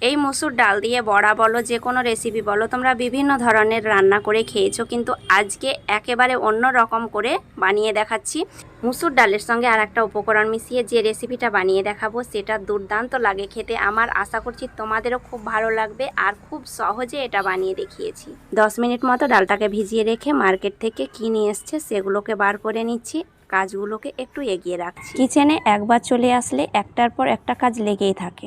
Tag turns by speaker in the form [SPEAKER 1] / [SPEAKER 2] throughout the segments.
[SPEAKER 1] এই মসুর ডাল দিয়ে বড়া বলো, যে কোনো রেসিপি বলো, তোমরা বিভিন্ন ধরনের রান্না করে খেয়েছো, কিন্তু আজকে একেবারে অন্য রকম করে বানিয়ে দেখাচ্ছি। মুসুর ডালের সঙ্গে আর একটা উপকরণ মিশিয়ে যে রেসিপিটা বানিয়ে দেখাবো সেটা দুর্দান্ত লাগে খেতে। আমার আশা করছি তোমাদেরও খুব ভালো লাগবে, আর খুব সহজে এটা বানিয়ে দেখিয়েছি। 10 মিনিট মতো ডালটাকে ভিজিয়ে রেখে মার্কেট থেকে কি নিয়ে এসছে সেগুলোকে বার করে নিচ্ছি। কাজগুলোকে একটু এগিয়ে রাখছি। কিচেনে একবার চলে আসলে একটার পর একটা কাজ লেগেই থাকে,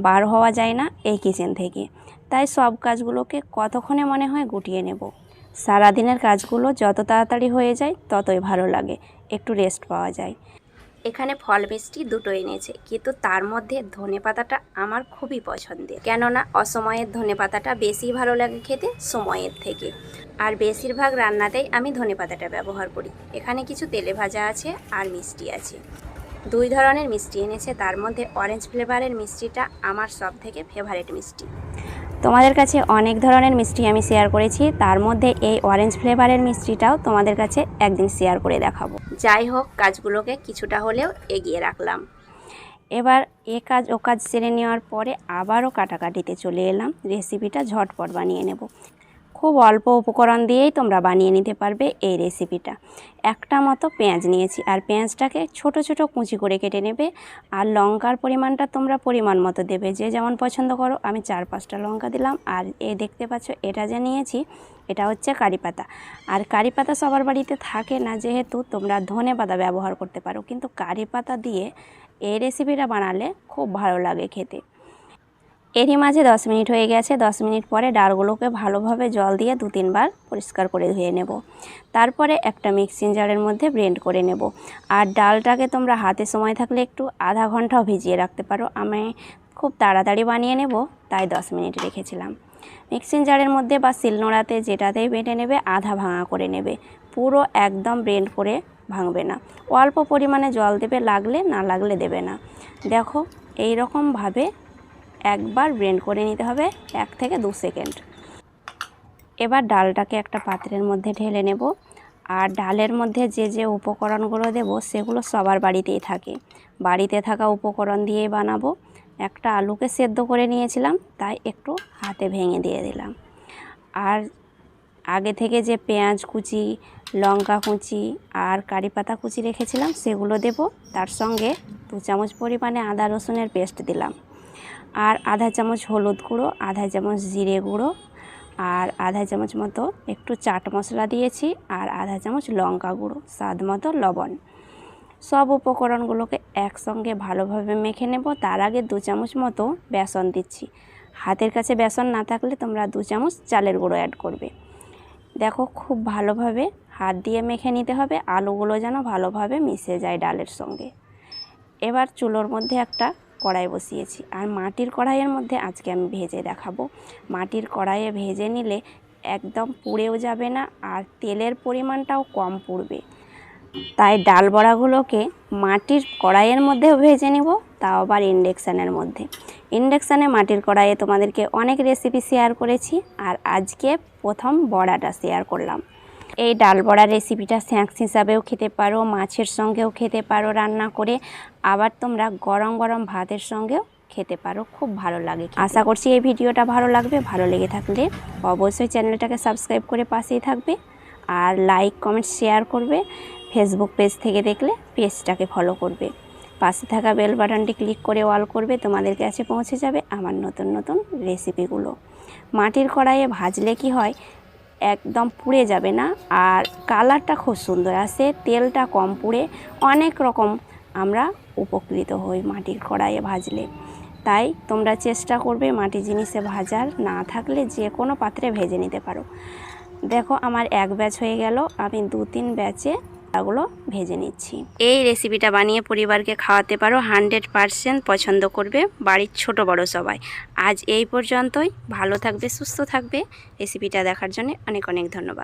[SPEAKER 1] বার হওয়া যায় না এই কিচেন থেকে। তাই সব কাজগুলোকে কতক্ষণে মনে হয় গুটিয়ে নেব। সারাদিনের কাজগুলো যত তাড়াতাড়ি হয়ে যায় ততই ভালো লাগে, একটু রেস্ট পাওয়া যায়। এখানে ফল মিষ্টি দুটো এনেছে, কিন্তু তার মধ্যে ধনেপাতাটা আমার খুবই পছন্দের, কেননা অসময়ের ধনেপাতাটা বেশি ভালো লাগে খেতে সময়ের থেকে। আর বেশিরভাগ রান্নাতেই আমি ধনেপাতাটা ব্যবহার করি। এখানে কিছু তেলে ভাজা আছে আর মিষ্টি আছে। 2 ধরনের মিষ্টি এনেছে, তার মধ্যে অরেঞ্জ ফ্লেভারের মিষ্টিটা আমার সব থেকে ফেভারিট মিষ্টি। তোমাদের কাছে অনেক ধরনের মিষ্টি আমি শেয়ার করেছি, তার মধ্যে এই অরেঞ্জ ফ্লেভারের মিষ্টিটাও তোমাদের কাছে একদিন শেয়ার করে দেখাবো। যাই হোক, কাজগুলোকে কিছুটা হলেও এগিয়ে রাখলাম। এবার এ কাজ ও কাজ সেরে নেওয়ার পরে আবারও কাটাকাটিতে চলে এলাম। রেসিপিটা ঝটপট বানিয়ে নেব। খুব অল্প উপকরণ দিয়েই তোমরা বানিয়ে নিতে পারবে এই রেসিপিটা। একটা মতো পেঁয়াজ নিয়েছি, আর পেঁয়াজটাকে ছোট ছোট কুচি করে কেটে নেবে। আর লঙ্কার পরিমাণটা তোমরা পরিমাণ মতো দেবে, যে যেমন পছন্দ করো। আমি 4-5টা লঙ্কা দিলাম। আর এই দেখতে পাচ্ছ এটা যে নিয়েছি, এটা হচ্ছে কারি পাতা। আর কারি পাতা সবার বাড়িতে থাকে না, যেহেতু তোমরা ধনে পাতা ব্যবহার করতে পারো, কিন্তু কারি পাতা দিয়ে এই রেসিপিটা বানালে খুব ভালো লাগে খেতে। এরই মাঝে 10 মিনিট হয়ে গেছে। 10 মিনিট পরে ডালগুলোকে ভালোভাবে জল দিয়ে 2-3 বার পরিষ্কার করে ধুয়ে নেব। তারপরে একটা মিক্সিং জারের মধ্যে ব্লেন্ড করে নেব। আর ডালটাকে তোমরা হাতে সময় থাকলে একটু আধা ঘন্টাও ভিজিয়ে রাখতে পারো। আমি খুব তাড়াতাড়ি বানিয়ে নেব, তাই 10 মিনিট রেখেছিলাম। মিক্সিং জারের মধ্যে বা শিলনোড়াতে যেটাতেই বেটে নেবে, আধা ভাঙা করে নেবে। পুরো একদম ব্লেন্ড করে ভাঙবে না। অল্প পরিমাণে জল দেবে, লাগলে না লাগলে দেবে না। দেখো এই রকমভাবে একবার ব্লেন্ড করে নিতে হবে 1 থেকে 2 সেকেন্ড। এবার ডালটাকে একটা পাত্রের মধ্যে ঢেলে নেব। আর ডালের মধ্যে যে যে উপকরণগুলো দেব সেগুলো সবার বাড়িতেই থাকে। বাড়িতে থাকা উপকরণ দিয়েই বানাবো। একটা আলুকে সেদ্ধ করে নিয়েছিলাম, তাই একটু হাতে ভেঙে দিয়ে দিলাম। আর আগে থেকে যে পেঁয়াজ কুচি, লঙ্কা কুচি আর কারি পাতা কুচি রেখেছিলাম সেগুলো দেব। তার সঙ্গে 2 চামচ পরিমাণে আদা রসুনের পেস্ট দিলাম। আর আধা চামচ হলুদ গুঁড়ো, আধা চামচ জিরে গুঁড়ো, আর আধা চামচ মতো একটু চাট মশলা দিয়েছি, আর আধা চামচ লঙ্কা গুঁড়ো, স্বাদ মতো লবণ। সব উপকরণগুলোকে একসঙ্গে ভালোভাবে মেখে নেব। তার আগে 2 চামচ মতো বেসন দিচ্ছি। হাতের কাছে বেসন না থাকলে তোমরা 2 চামচ চালের গুঁড়ো অ্যাড করবে। দেখো খুব ভালোভাবে হাত দিয়ে মেখে নিতে হবে, আলুগুলো যেন ভালোভাবে মিশে যায় ডালের সঙ্গে। এবার চুলোর মধ্যে একটা কড়াই বসিয়েছি, আর মাটির কড়াইয়ের মধ্যে আজকে আমি ভেজে দেখাবো। মাটির কড়াইয়ে ভেজে নিলে একদম পুড়েও যাবে না, আর তেলের পরিমাণটাও কম পুড়বে। তাই ডাল বড়াগুলোকে মাটির কড়াইয়ের মধ্যেও ভেজে নিব, তাও আবার ইন্ডাকশানের মধ্যে। ইন্ডাকশানে মাটির কড়াইয়ে তোমাদেরকে অনেক রেসিপি শেয়ার করেছি, আর আজকে প্রথম বড়াটা শেয়ার করলাম। এই ডাল বড়ার রেসিপিটা স্ন্যাক্স হিসাবেও খেতে পারো, মাছের সঙ্গেও খেতে পারো রান্না করে, আবার তোমরা গরম গরম ভাতের সঙ্গেও খেতে পারো। খুব ভালো লাগে। আশা করছি এই ভিডিওটা ভালো লাগবে। ভালো লেগে থাকলে অবশ্যই চ্যানেলটাকে সাবস্ক্রাইব করে পাশেই থাকবে, আর লাইক কমেন্ট শেয়ার করবে। ফেসবুক পেজ থেকে দেখলে পেজটাকে ফলো করবে। পাশে থাকা বেল বাটনটি ক্লিক করে অল করবে, তোমাদের কাছে পৌঁছে যাবে আমার নতুন নতুন রেসিপিগুলো। মাটির কড়াইয়ে ভাজলে কি হয়, একদম পুড়ে যাবে না, আর কালারটা খুব সুন্দর আসে, তেলটা কম পুড়ে। অনেক রকম আমরা উপকৃত হই মাটির কড়াইয়ে ভাজলে। তাই তোমরা চেষ্টা করবে মাটির জিনিসে ভাজার, না থাকলে যে কোনো পাত্রে ভেজে নিতে পারো। দেখো আমার 1 ব্যাচ হয়ে গেল, আমি 2-3 ব্যাচে এগুলো ভেজে নিচ্ছি। এই রেসিপিটা বানিয়ে পরিবারকে খাওয়াতে পারো, 100% পছন্দ করবে বাড়ির ছোট বড় সবাই। আজ এই পর্যন্তই। ভালো থাকবে, সুস্থ থাকবে। রেসিপিটা দেখার জন্য অনেক অনেক ধন্যবাদ।